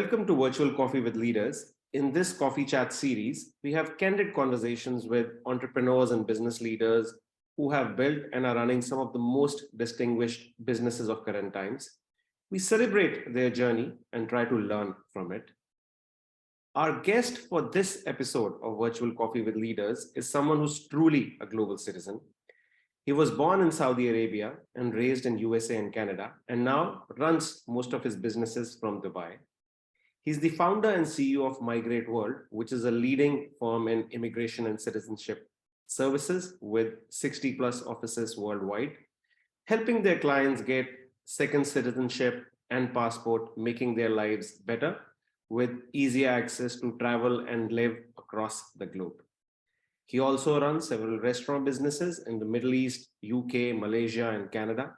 Welcome to Virtual Coffee with Leaders. In this coffee chat series, we have candid conversations with entrepreneurs and business leaders who have built and are running some of the most distinguished businesses of current times. We celebrate their journey and try to learn from it. Our guest for this episode of Virtual Coffee with Leaders is someone who's truly a global citizen. He was born in Saudi Arabia and raised in USA and Canada, and now runs most of his businesses from Dubai. He's the founder and CEO of Migrate World, which is a leading firm in immigration and citizenship services with 60 plus offices worldwide, helping their clients get second citizenship and passport, making their lives better with easier access to travel and live across the globe. He also runs several restaurant businesses in the Middle East, UK, Malaysia, and Canada.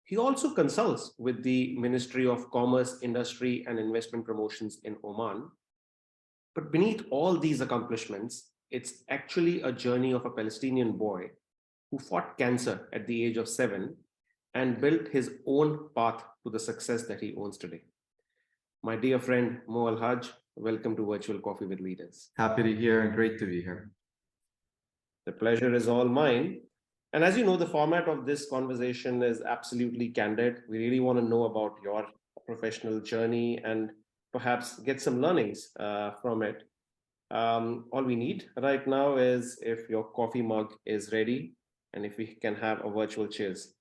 He also consults with the Ministry of Commerce, Industry, and Investment Promotions in Oman. But beneath all these accomplishments, it's actually a journey of a Palestinian boy who fought cancer at the age of 7 and built his own path to the success that he owns today. My dear friend, Moe Alhaj, welcome to Virtual Coffee with Leaders. Happy to be here and great to be here. The pleasure is all mine. And as you know, the format of this conversation is absolutely candid. We really want to know about your professional journey and perhaps get some learnings from it. All we need right now is if your coffee mug is ready and if we can have a virtual cheers.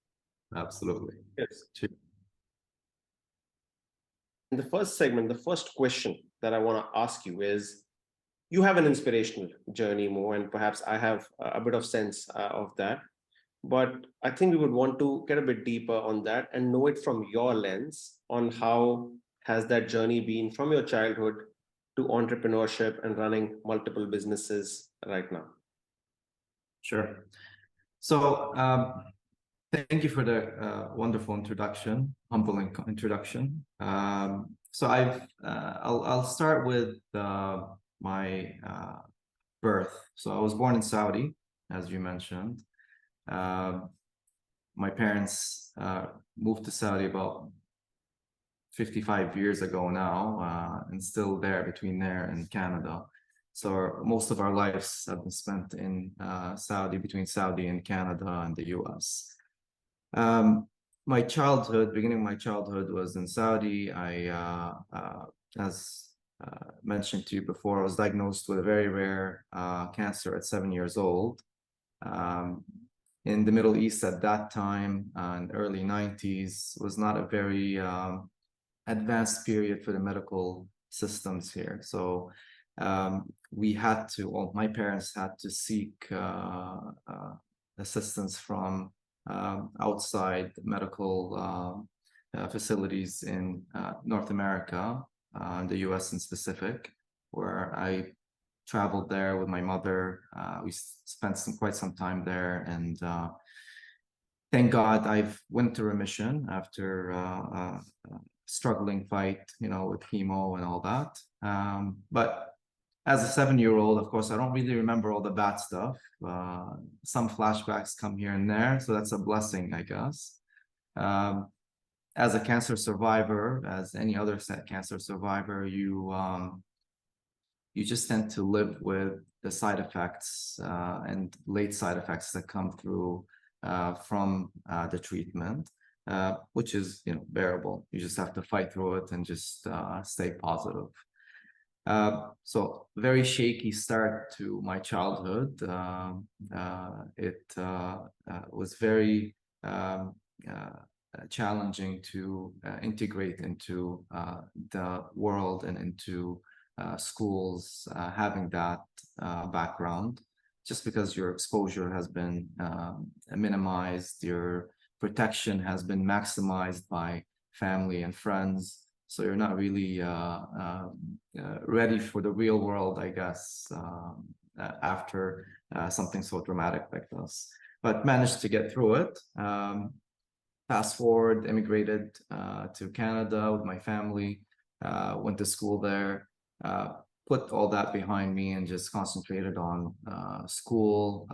Absolutely. Yes. Cheers. In the first segment, the first question that I want to ask you is, you have an inspirational journey, Mo, and perhaps I have a bit of sense of that. But I think we would want to get a bit deeper on that and know it from your lens on how has that journey been from your childhood to entrepreneurship and running multiple businesses right now. Sure. So thank you for the wonderful introduction, humbling introduction. So I'll start with my birth. So I was born in Saudi, as you mentioned. My parents moved to Saudi about 55 years ago now, and still there between there and Canada. So most of our lives have been spent in Saudi, between Saudi and Canada and the US. My childhood, beginning of my childhood was in Saudi. As mentioned to you before, I was diagnosed with a very rare cancer at 7 years old. In the Middle East at that time, in early 90s, was not a very advanced period for the medical systems here. So we had to, well, my parents had to seek assistance from outside medical facilities in North America, the US in specific, where I traveled there with my mother. We spent quite some time there, and thank God I've went to remission after a struggling fight, with chemo and all that. But as a 7-year-old, of course, I don't really remember all the bad stuff. Some flashbacks come here and there, so that's a blessing, I guess. As a cancer survivor, as any other cancer survivor, you just tend to live with the side effects and late side effects that come through from the treatment, which is bearable. You just have to fight through it and just stay positive. So very shaky start to my childhood. It was very challenging to integrate into the world and into schools, having that background, just because your exposure has been minimized, your protection has been maximized by family and friends, so you're not really ready for the real world, I guess, after something so dramatic like this. But managed to get through it. Fast forward, immigrated to Canada with my family, went to school there. Put all that behind me and just concentrated on school.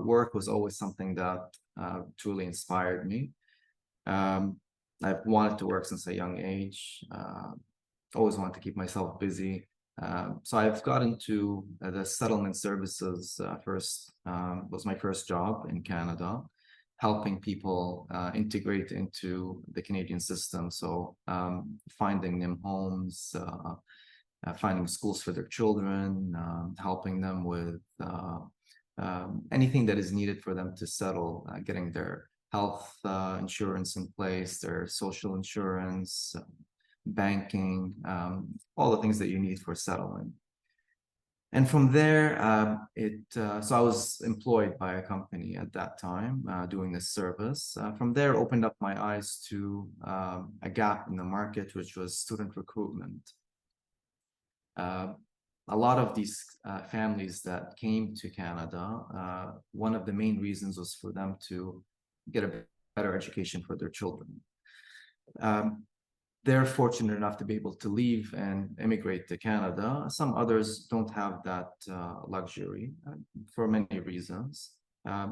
Work was always something that truly inspired me. I've wanted to work since a young age. always want to keep myself busy. So I've got into the settlement services first. Was my first job in Canada, helping people integrate into the Canadian system. So finding them homes, finding schools for their children, helping them with anything that is needed for them to settle, getting their health insurance in place, their social insurance, banking, all the things that you need for settlement. And from there, so I was employed by a company at that time doing this service. From there, opened up my eyes to a gap in the market, which was student recruitment. A lot of these families that came to Canada, one of the main reasons was for them to get a better education for their children. They're fortunate enough to be able to leave and immigrate to Canada. Some others don't have that luxury for many reasons.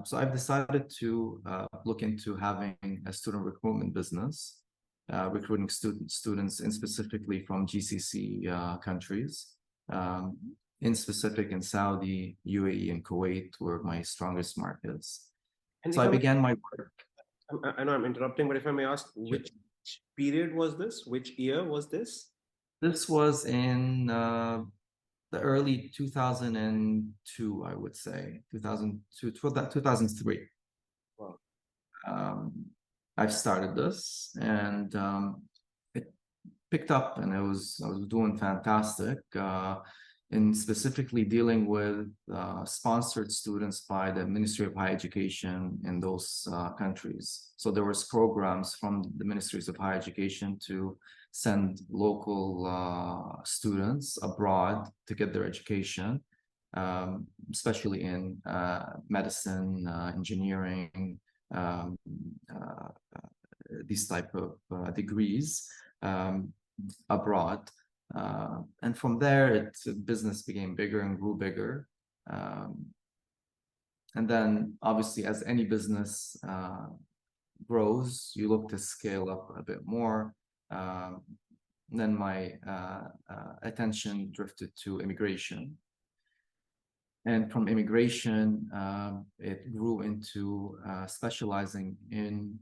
So I've decided to look into having a student recruitment business, recruiting students in specifically from GCC countries. In specific in Saudi, UAE, and Kuwait were my strongest markets. And so I began my work. I know I'm interrupting, but if I may ask, which period was this? Which year was this? This was in the early 2002, I would say, 2002, 2003. Wow. I've started this, and it picked up, and I was doing fantastic. In specifically dealing with sponsored students by the Ministry of Higher Education in those countries. So there was programs from the Ministries of Higher Education to send local students abroad to get their education, especially in medicine, engineering, these type of degrees abroad. And from there, business became bigger and grew bigger. And then obviously, as any business grows, you look to scale up a bit more. Then my attention drifted to immigration. And from immigration, it grew into specializing in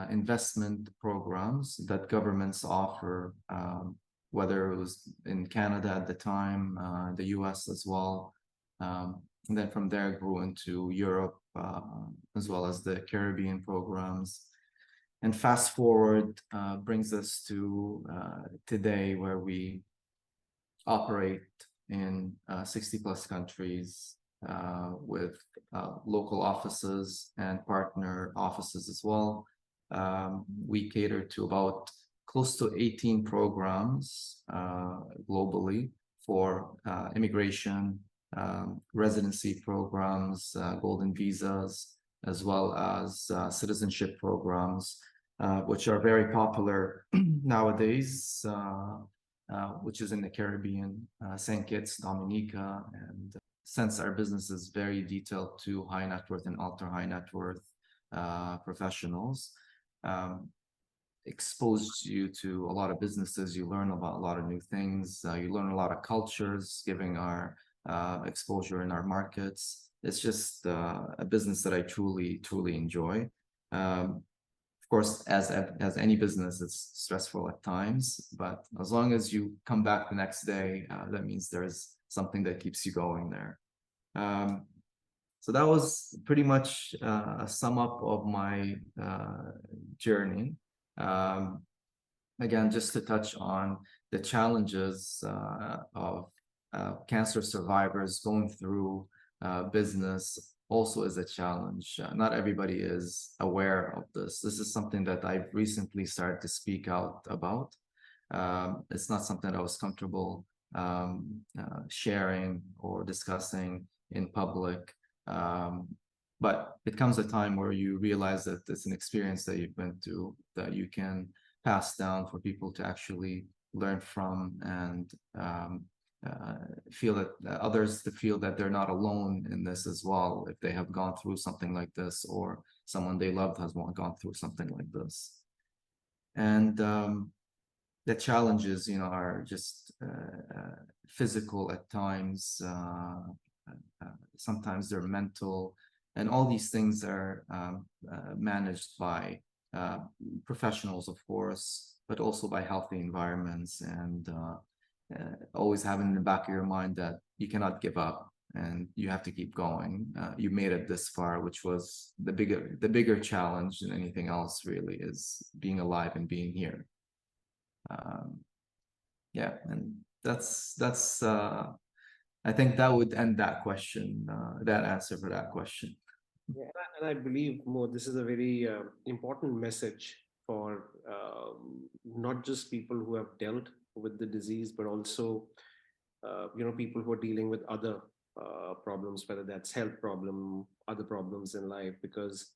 investment programs that governments offer, whether it was in Canada at the time, the US as well. And then from there grew into Europe, as well as the Caribbean programs. And fast forward brings us to today, where we operate in 60 plus countries with local offices and partner offices as well. We cater to about close to 18 programs globally for immigration, residency programs, golden visas, as well as citizenship programs, which are very popular nowadays, which is in the Caribbean, St. Kitts, Dominica. And since our business is very detailed to high net worth and ultra high net worth professionals, exposed you to a lot of businesses. You learn about a lot of new things. You learn a lot of cultures, giving our exposure in our markets. It's just a business that I truly enjoy. Of course, as any business, it's stressful at times, but as long as you come back the next day, that means there's something that keeps you going there. So that was pretty much a sum up of my journey. Again, just to touch on the challenges of cancer survivors going through business also is a challenge. Not everybody is aware of this. This is something that I've recently started to speak out about. It's not something I was comfortable sharing or discussing in public. But it comes a time where you realize that it's an experience that you've been through that you can pass down for people to actually learn from, and feel that others to feel that they're not alone in this as well, if they have gone through something like this, or someone they loved has gone through something like this. And the challenges, are just physical at times. Sometimes they're mental, and all these things are managed by professionals, of course, but also by healthy environments, and always having in the back of your mind that you cannot give up and you have to keep going. You made it this far, which was the bigger challenge than anything else, really, is being alive and being here. Yeah, and that's I think that would end that question, that answer for that question. Yeah, and I believe, Mo, this is a very important message for not just people who have dealt with the disease, but also people who are dealing with other problems, whether that's health problem, other problems in life, because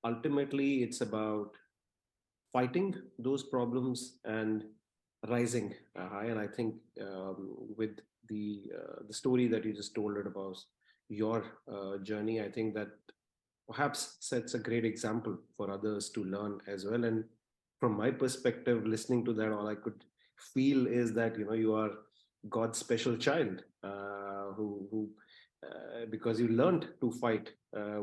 ultimately it's about fighting those problems and rising high. And I think with the story that you just told it about your journey, I think that perhaps sets a great example for others to learn as well. And from my perspective, listening to that, all I could feel is that you are God's special child, who because you learned to fight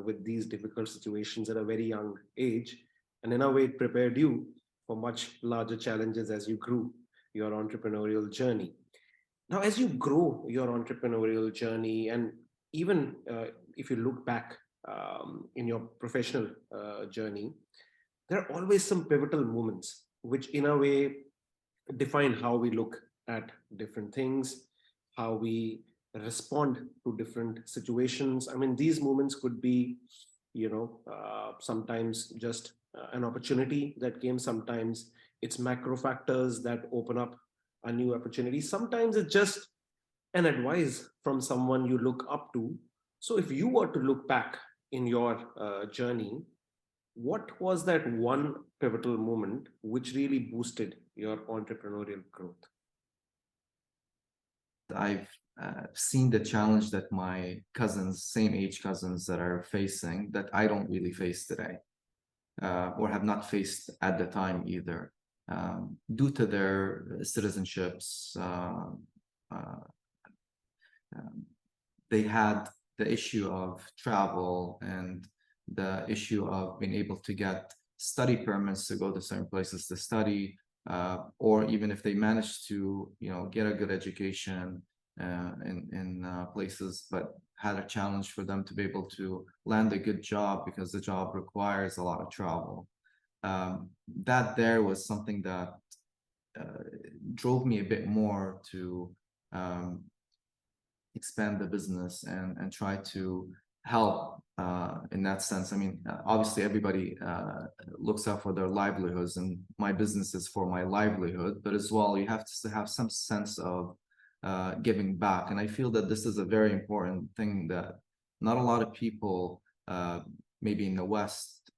with these difficult situations at a very young age, and in a way it prepared you for much larger challenges as you grew your entrepreneurial journey. Now, as you grow your entrepreneurial journey, and even if you look back in your professional journey, there are always some pivotal moments which, in a way, define how we look at different things, how we respond to different situations. I mean, these moments could be, sometimes just an opportunity that came, sometimes it's macro factors that open up a new opportunity, sometimes it's just an advice from someone you look up to. So, if you were to look back in your journey, what was that one pivotal moment which really boosted your entrepreneurial growth? I've seen the challenge that my cousins, same age cousins, that are facing, that I don't really face today, or have not faced at the time either, due to their citizenships. Uh, they had the issue of travel and the issue of being able to get study permits to go to certain places to study, or even if they managed to, get a good education in places, but had a challenge for them to be able to land a good job because the job requires a lot of travel. That there was something that drove me a bit more to expand the business and try to help in that sense. I mean, obviously everybody looks out for their livelihoods, and my business is for my livelihood, but as well, you have to have some sense of giving back. And I feel that this is a very important thing that not a lot of people, maybe in the West,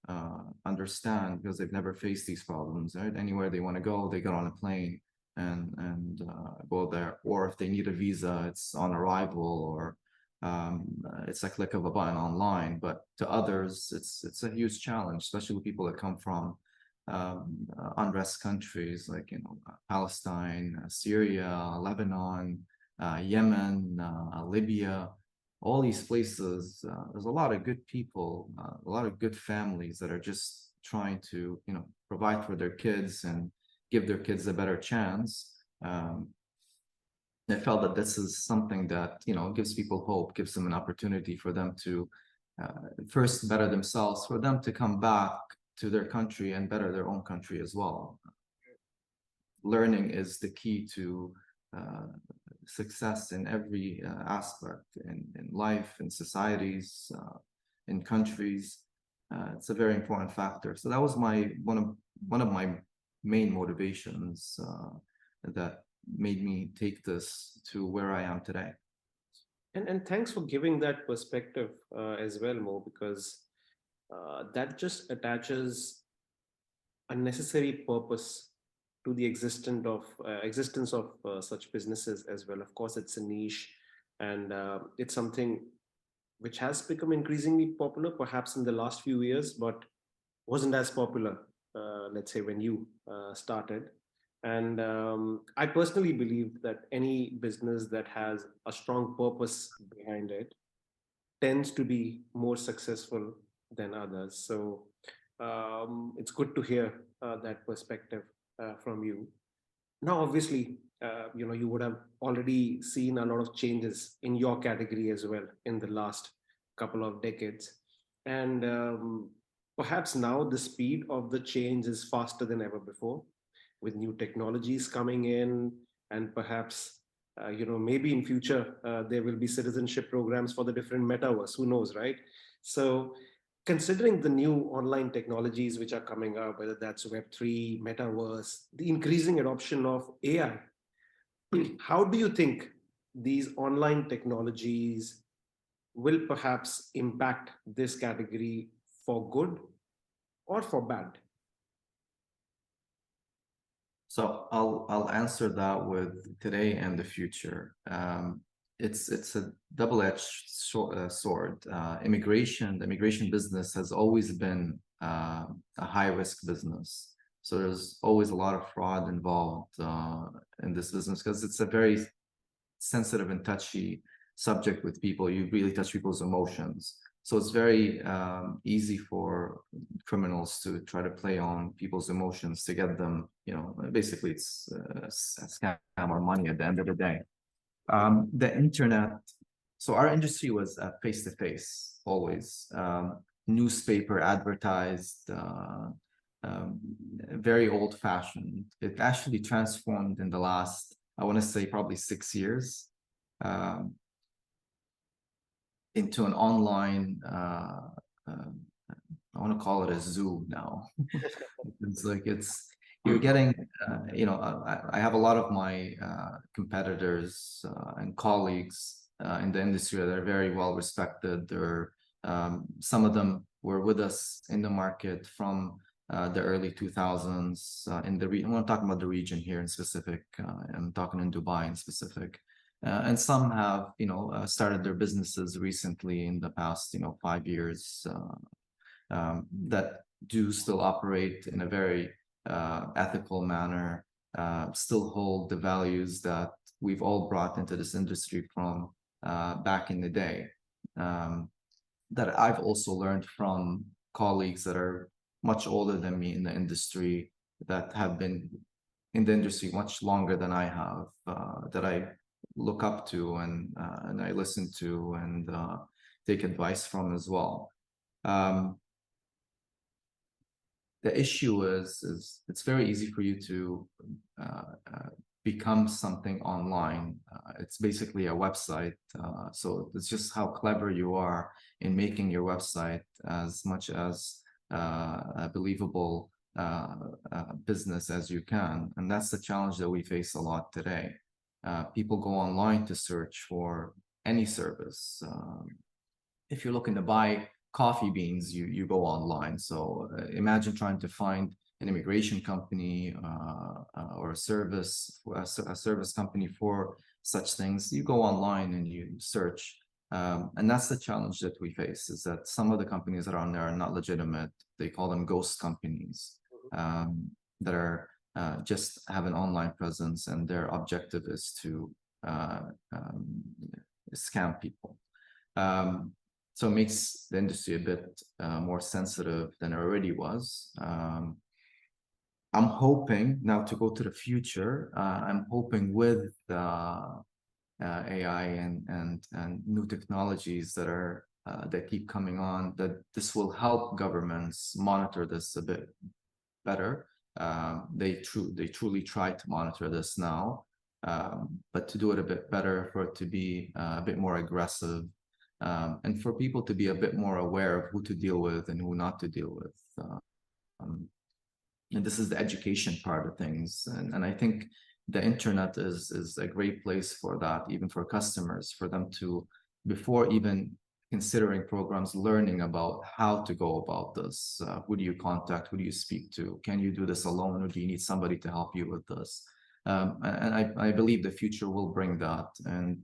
understand, because they've never faced these problems, right? Anywhere they want to go, they get on a plane and go there, or if they need a visa, it's on arrival, or it's a click of a button online. But to others, it's a huge challenge, especially with people that come from unrest countries like Palestine, Syria, Lebanon, Yemen, Libya. All these places, there's a lot of good people, a lot of good families that are just trying to provide for their kids and give their kids a better chance. I felt that this is something that gives people hope, gives them an opportunity for them to first better themselves, for them to come back to their country and better their own country as well. Learning is the key to success in every aspect, in life, in societies, in countries. It's a very important factor. So that was one of my main motivations that made me take this to where I am today. And thanks for giving that perspective as well, Mo, because that just attaches a necessary purpose to the existence of such businesses as well. Of course, it's a niche, and it's something which has become increasingly popular, perhaps in the last few years, but wasn't as popular, let's say, when you started. And I personally believe that any business that has a strong purpose behind it tends to be more successful than others. So it's good to hear that perspective from you. Now, obviously, you would have already seen a lot of changes in your category as well in the last couple of decades. And perhaps now the speed of the change is faster than ever before, with new technologies coming in, and perhaps, maybe in future, there will be citizenship programs for the different metaverse. Who knows, right? So, considering the new online technologies which are coming up, whether that's Web3, Metaverse, the increasing adoption of AI, how do you think these online technologies will perhaps impact this category for good or for bad? So I'll answer that with today and the future. It's a double-edged sword. The immigration business has always been a high-risk business. So there's always a lot of fraud involved in this business because it's a very sensitive and touchy subject with people. You really touch people's emotions. So it's very easy for criminals to try to play on people's emotions to get them, basically it's a scam or money at the end of the day. The internet, so our industry was face-to-face always. Newspaper advertised, very old-fashioned. It actually transformed in the last, I want to say probably 6 years, into an online, I want to call it a zoo now. It's like you're getting, I have a lot of my competitors and colleagues in the industry that are very well respected. They're, some of them were with us in the market from the early 2000s in the region. I'm not talking about the region here in specific. I'm talking in Dubai in specific. And some have, started their businesses recently in the past, 5 years that do still operate in a very ethical manner, still hold the values that we've all brought into this industry from back in the day. That I've also learned from colleagues that are much older than me in the industry, that have been in the industry much longer than I have, that I look up to and I listen to and take advice from as well. The issue is it's very easy for you to become something online. It's basically a website. So it's just how clever you are in making your website as much as a believable business as you can. And that's the challenge that we face a lot today. People go online to search for any service. If you're looking to buy coffee beans, you go online. So imagine trying to find an immigration company or a service company for such things. You go online and you search. And that's the challenge that we face, is that some of the companies that are on there are not legitimate. They call them ghost companies that are just have an online presence, and their objective is to scam people. So it makes the industry a bit more sensitive than it already was. I'm hoping now to go to the future. I'm hoping with AI and new technologies that are that keep coming on, that this will help governments monitor this a bit better. They truly try to monitor this now, but to do it a bit better, for it to be a bit more aggressive, and for people to be a bit more aware of who to deal with and who not to deal with. And this is the education part of things. And I think the internet is a great place for that, even for customers, for them to, before even considering programs, learning about how to go about this. Who do you contact? Who do you speak to? Can you do this alone, or do you need somebody to help you with this? And I believe the future will bring that. And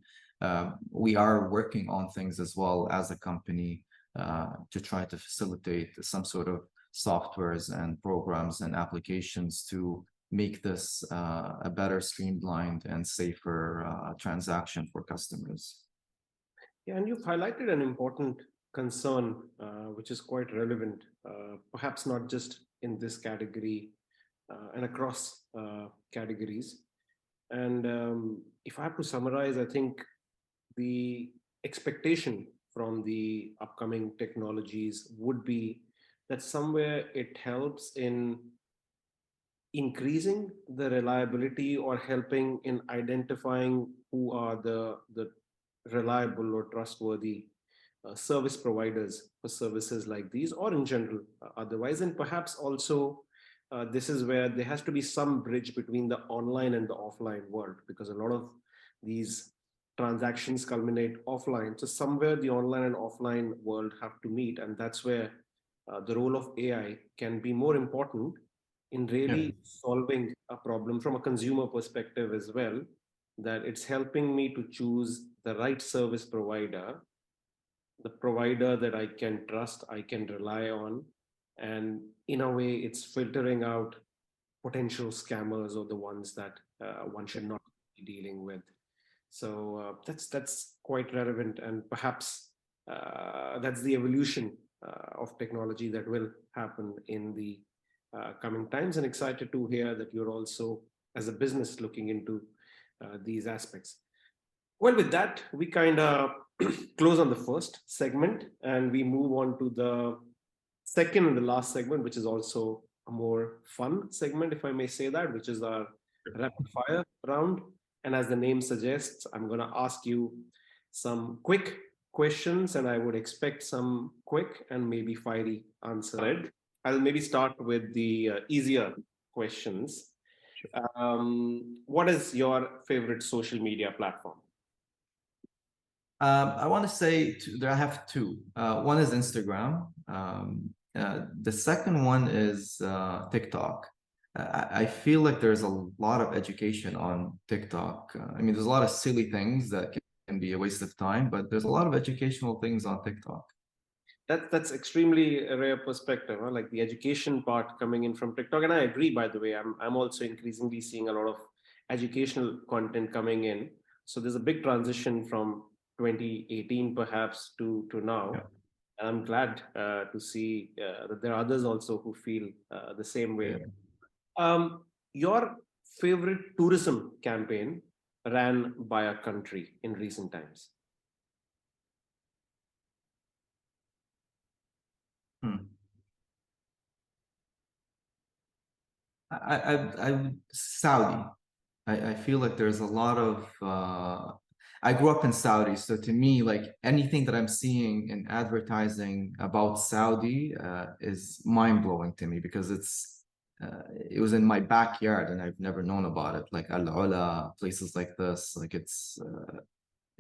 we are working on things as well as a company to try to facilitate some sort of softwares and programs and applications to make this a better streamlined and safer transaction for customers. Yeah, and you've highlighted an important concern, which is quite relevant, perhaps not just in this category and across categories. And if I have to summarize, I think the expectation from the upcoming technologies would be that somewhere it helps in increasing the reliability or helping in identifying who are the reliable or trustworthy service providers for services like these, or in general otherwise. And perhaps also this is where there has to be some bridge between the online and the offline world, because a lot of these transactions culminate offline. So somewhere the online and offline world have to meet, and that's where the role of AI can be more important in Yeah. really solving a problem from a consumer perspective as well, that it's helping me to choose the right service provider, the provider that I can trust, I can rely on. And in a way, it's filtering out potential scammers or the ones that one should not be dealing with. So that's quite relevant, and perhaps that's the evolution of technology that will happen in the coming times. And excited to hear that you're also, as a business, looking into these aspects. Well, with that, we kind of close on the first segment and we move on to the second and the last segment, which is also a more fun segment, if I may say that, which is our rapid fire round. And as the name suggests, I'm going to ask you some quick questions, and I would expect some quick and maybe fiery answers. I'll maybe start with the easier questions. What is your favorite social media platform? I want to say I have two. One is Instagram. The second one is TikTok. I feel like there's a lot of education on TikTok. I mean, there's a lot of silly things that can be a waste of time, but there's a lot of educational things on TikTok. That's extremely a rare perspective, huh? Like the education part coming in from TikTok. And I agree, by the way, I'm also increasingly seeing a lot of educational content coming in. So there's a big transition from 2018 perhaps to now. Yeah. And I'm glad to see that there are others also who feel the same way. Yeah. Your favorite tourism campaign ran by a country in recent times? Saudi. I feel like there's a lot of I grew up in Saudi, so to me, like anything that I'm seeing in advertising about Saudi is mind-blowing to me, because it was in my backyard and I've never known about it. Like Al Ula, places like this, like it's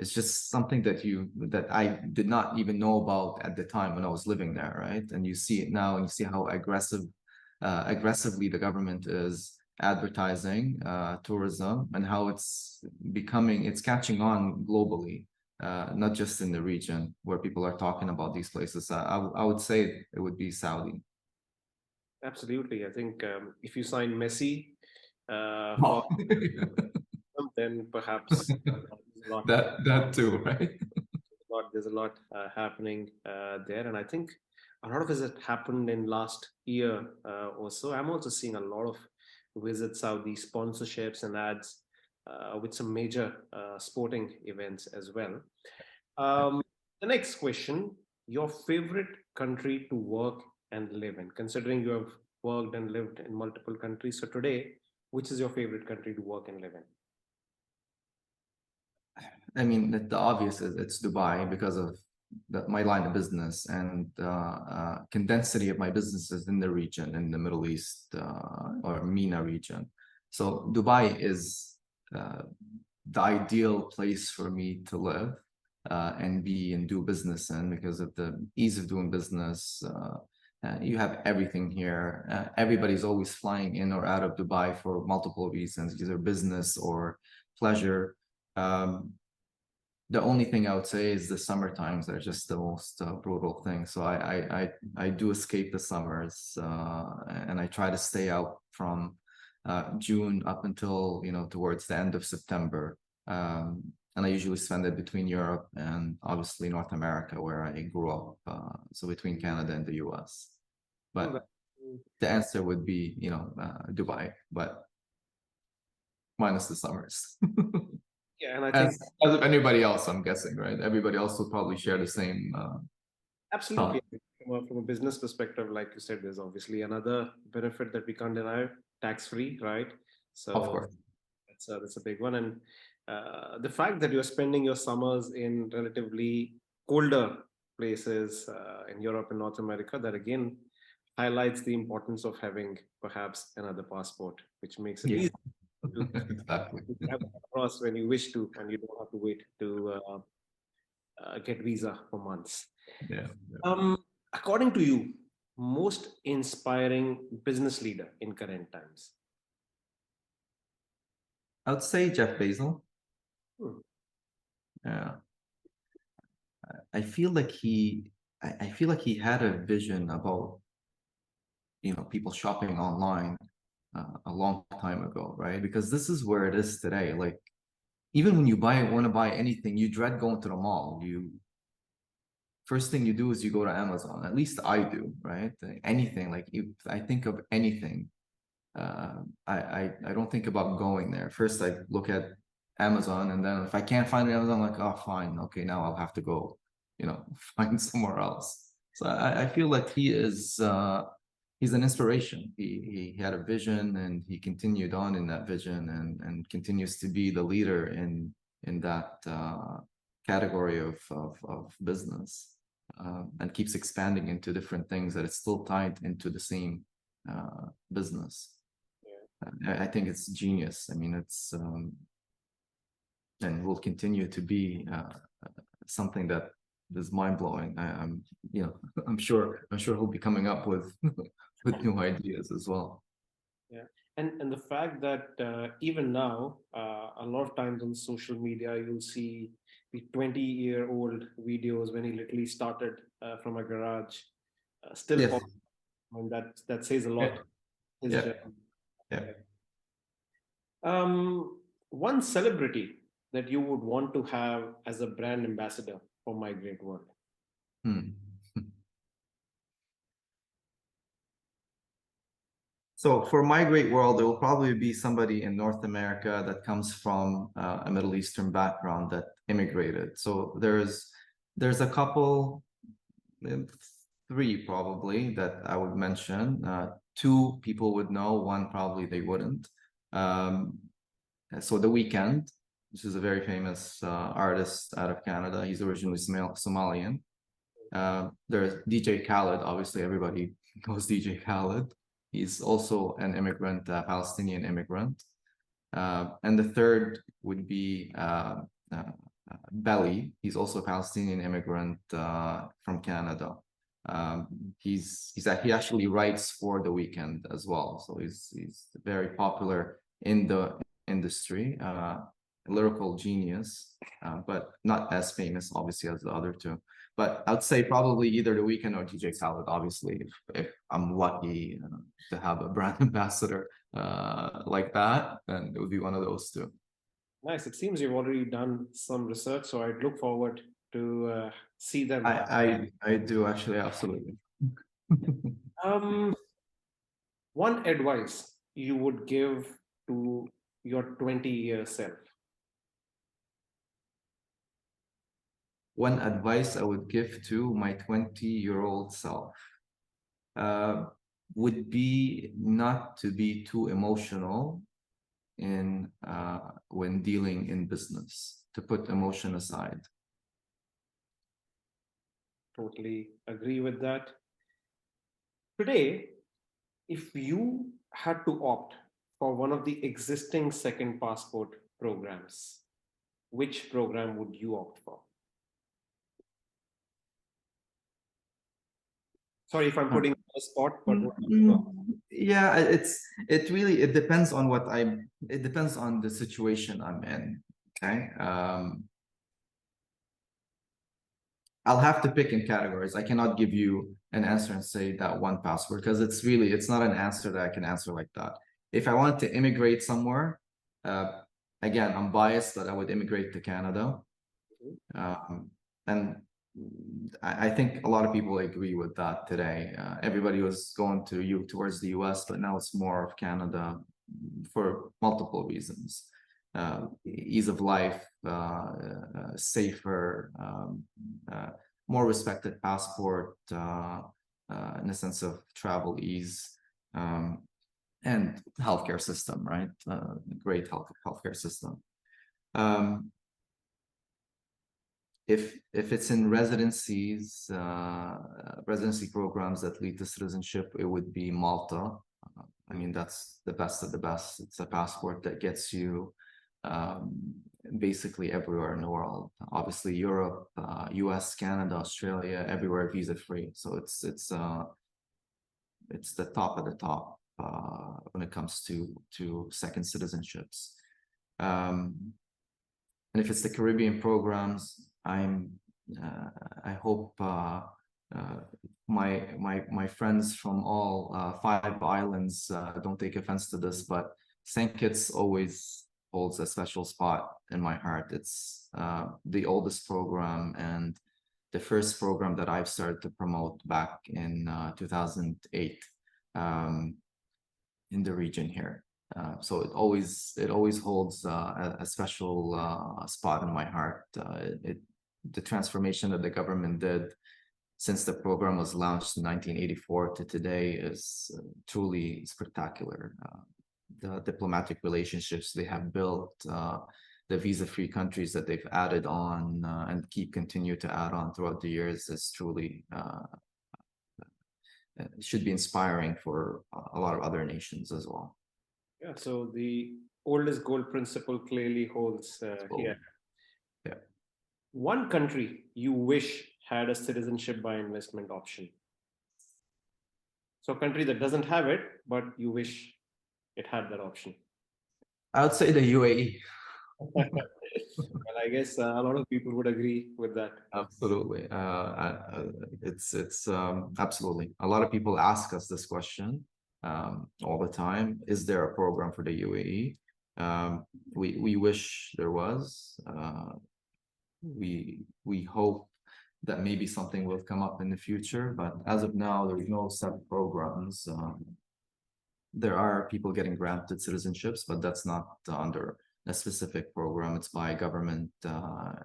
just something that I did not even know about at the time when I was living there, right? And you see it now, and you see how aggressively the government is advertising tourism, and how it's catching on globally, not just in the region where people are talking about these places. I would say it would be Saudi. Absolutely. I think if you sign Messi Oh. then perhaps that too, right? There's a lot happening there, and I think a lot of it has happened in last year or so. I'm also seeing a lot of visits Saudi, sponsorships and ads with some major sporting events as well. The next question: your favorite country to work and live in, considering you have worked and lived in multiple countries. So today, which is your favorite country to work and live in? I mean, the obvious is it's Dubai, because of my line of business and condensity of my businesses in the region, in the Middle East or MENA region. So Dubai is the ideal place for me to live and be and do business in, because of the ease of doing business. You have everything here. Everybody's always flying in or out of Dubai for multiple reasons, either business or pleasure. The only thing I would say is the summer times are just the most brutal thing. So I do escape the summers and I try to stay out from June up until, towards the end of September. And I usually spend it between Europe and obviously North America, where I grew up. So between Canada and the US. But the answer would be, Dubai, but minus the summers. Yeah, and I As, think as anybody else, I'm guessing, right? Everybody else will probably share the same absolutely thought. from a business perspective, like you said, there's obviously another benefit that we can't deny, tax-free, right? Of So course. that's a big one. And the fact that you're spending your summers in relatively colder places in Europe and North America, that again highlights the importance of having perhaps another passport, which makes it Yeah, easy to exactly. travel across when you wish to, and you don't have to wait to get visa for months. Yeah. According to you, most inspiring business leader in current times? I would say Jeff Bezos. Hmm. Yeah. I feel like I feel like he had a vision about, people shopping online a long time ago, right? Because this is where it is today. Like, even when you want to buy anything, you dread going to the mall. First thing you do is you go to Amazon. At least I do, right? Anything, like, if I think of anything, I don't think about going there. First, I look at Amazon, and then if I can't find it on Amazon, I'm like, oh, fine, okay, now I'll have to go, find somewhere else. So I feel like he's an inspiration. He had a vision, and he continued on in that vision, and continues to be the leader in that category of business, and keeps expanding into different things that it's still tied into the same business. I think it's genius. I mean, it's and will continue to be something that is mind blowing. I'm sure he'll be coming up with with new ideas as well. Yeah, and the fact that even now, a lot of times on social media, you'll see the 20-year-old videos when he literally started from a garage, still Yes. popular, and that says a Yeah. lot. His Yeah. journey. Yeah. One celebrity that you would want to have as a brand ambassador for Migrate World? Hmm. So for Migrate World, there will probably be somebody in North America that comes from a Middle Eastern background that immigrated. So there's a couple, three probably, that I would mention. Two people would know, one probably they wouldn't. So The Weeknd, which is a very famous artist out of Canada. He's originally Somalian. There's DJ Khaled. Obviously, everybody knows DJ Khaled. He's also an immigrant, Palestinian immigrant. And the third would be Belly. He's also a Palestinian immigrant from Canada. He actually writes for The Weeknd as well, so he's very popular in the industry. Lyrical genius, but not as famous, obviously, as the other two. But I'd say probably either The Weeknd or DJ Khaled, obviously, if I'm lucky to have a brand ambassador like that, then it would be one of those two. Nice. It seems you've already done some research, so I'd look forward to see them. I do actually, absolutely. One advice you would give to your 20-year self? One advice I would give to my 20-year-old self would be not to be too emotional in when dealing in business, to put emotion aside. Totally agree with that. Today, if you had to opt for one of the existing second passport programs, which program would you opt for? Sorry if I'm putting you on the spot, but Yeah, it depends on it depends on the situation I'm in. Okay. I'll have to pick in categories. I cannot give you an answer and say that one password, because it's not an answer that I can answer like that. if I wanted to immigrate somewhere, again, I'm biased that I would immigrate to Canada. And I think a lot of people agree with that today. Everybody was going towards the US, but now it's more of Canada for multiple reasons. Ease of life, safer, more respected passport, in a sense of travel ease, and healthcare system, right? Great healthcare system. If it's in residencies, residency programs that lead to citizenship, it would be Malta. I mean, that's the best of the best. It's a passport that gets you basically everywhere in the world. Obviously, Europe, US, Canada, Australia, everywhere visa free. So it's the top of the top when it comes to second citizenships. And if it's the Caribbean programs, I hope my friends from all 5 islands don't take offense to this, but St. Kitts always holds a special spot in my heart. It's the oldest program and the first program that I've started to promote back in 2008 in the region here. So it always holds a special spot in my heart. The transformation that the government did since the program was launched in 1984 to today is truly spectacular. The diplomatic relationships they have built, the visa-free countries that they've added on and continue to add on throughout the years is truly should be inspiring for a lot of other nations as well. Yeah, so the oldest gold principle clearly holds here. Yeah. One country you wish had a citizenship by investment option. So a country that doesn't have it, but you wish it had that option. I would say the UAE. Well, I guess a lot of people would agree with that. Absolutely. It's absolutely. A lot of people ask us this question all the time. Is there a program for the UAE? We wish there was. We hope that maybe something will come up in the future, but as of now, there's no set programs. There are people getting granted citizenships, but that's not under a specific program. It's by government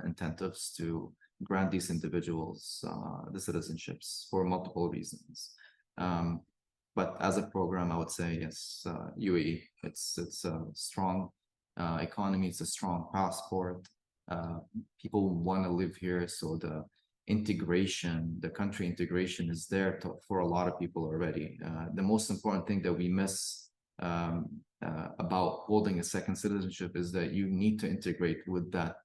incentives to grant these individuals the citizenships for multiple reasons. But as a program, I would say yes, UAE. It's a strong economy. It's a strong passport. People want to live here, so the integration, the country integration is there for a lot of people already. The most important thing that we miss about holding a second citizenship is that you need to integrate with that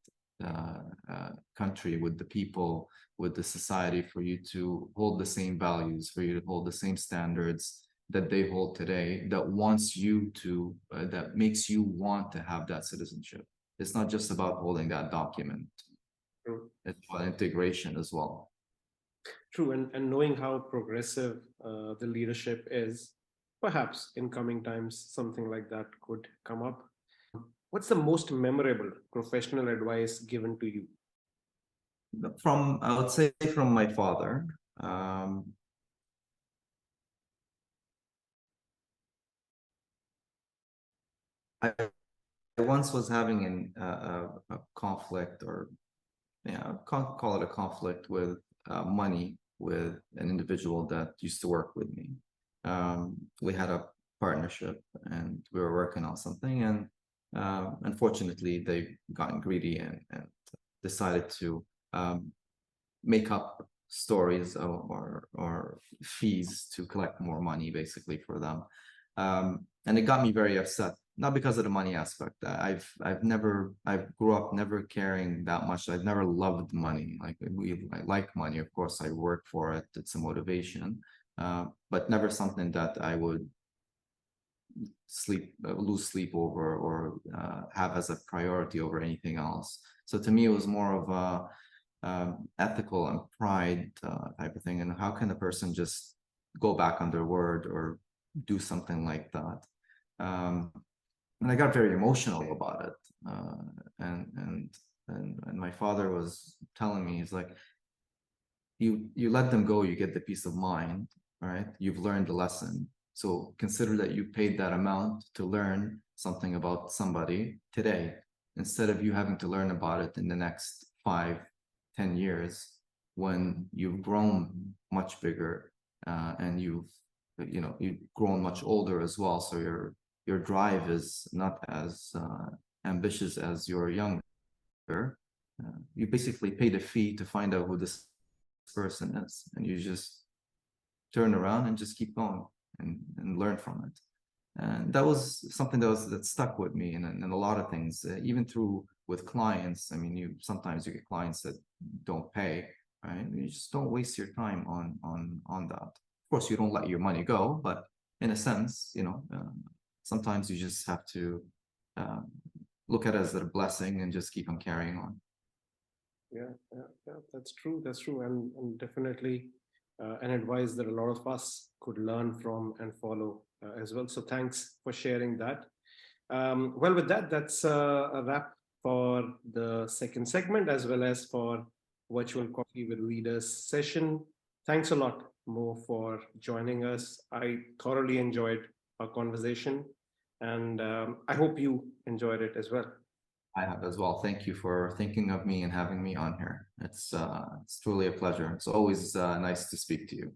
country, with the people, with the society, for you to hold the same values, for you to hold the same standards that they hold today, that wants you to, that makes you want to have that citizenship. It's not just about holding that document. True. It's about integration as well. True, and knowing how progressive the leadership is, perhaps in coming times, something like that could come up. What's the most memorable professional advice given to you? I would say from my father. I once was having a conflict, or call it a conflict with money with an individual that used to work with me. We had a partnership and we were working on something, and unfortunately they gotten greedy and decided to make up stories or fees to collect more money basically for them. And it got me very upset, not because of the money aspect. I grew up never caring that much. I've never loved money. I like money, of course. I work for it. It's a motivation, but never something that I would lose sleep over or have as a priority over anything else. So to me, it was more of a ethical and pride type of thing. And how can a person just go back on their word or do something like that? And I got very emotional about it. And my father was telling me, he's like, you let them go, you get the peace of mind, right? You've learned the lesson. So consider that you paid that amount to learn something about somebody today, instead of you having to learn about it in the next 5-10 years when you've grown much bigger, and you've grown much older as well. So your drive is not as ambitious as you're younger. You basically paid a fee to find out who this person is, and you just turn around and just keep going and learn from it. And that was something that stuck with me in a lot of things, even through with clients. I mean, sometimes you get clients that don't pay, right? You just don't waste your time on that. Of course, you don't let your money go, but in a sense, sometimes you just have to look at it as a blessing and just keep on carrying on. Yeah, that's true. That's true. And definitely an advice that a lot of us could learn from and follow as well. So thanks for sharing that. Well, with that, that's a wrap for the second segment, as well as for Virtual Coffee with Leaders session. Thanks a lot, Mo, for joining us. I thoroughly enjoyed our conversation, and I hope you enjoyed it as well. I have as well. Thank you for thinking of me and having me on here. It's truly a pleasure. It's always nice to speak to you.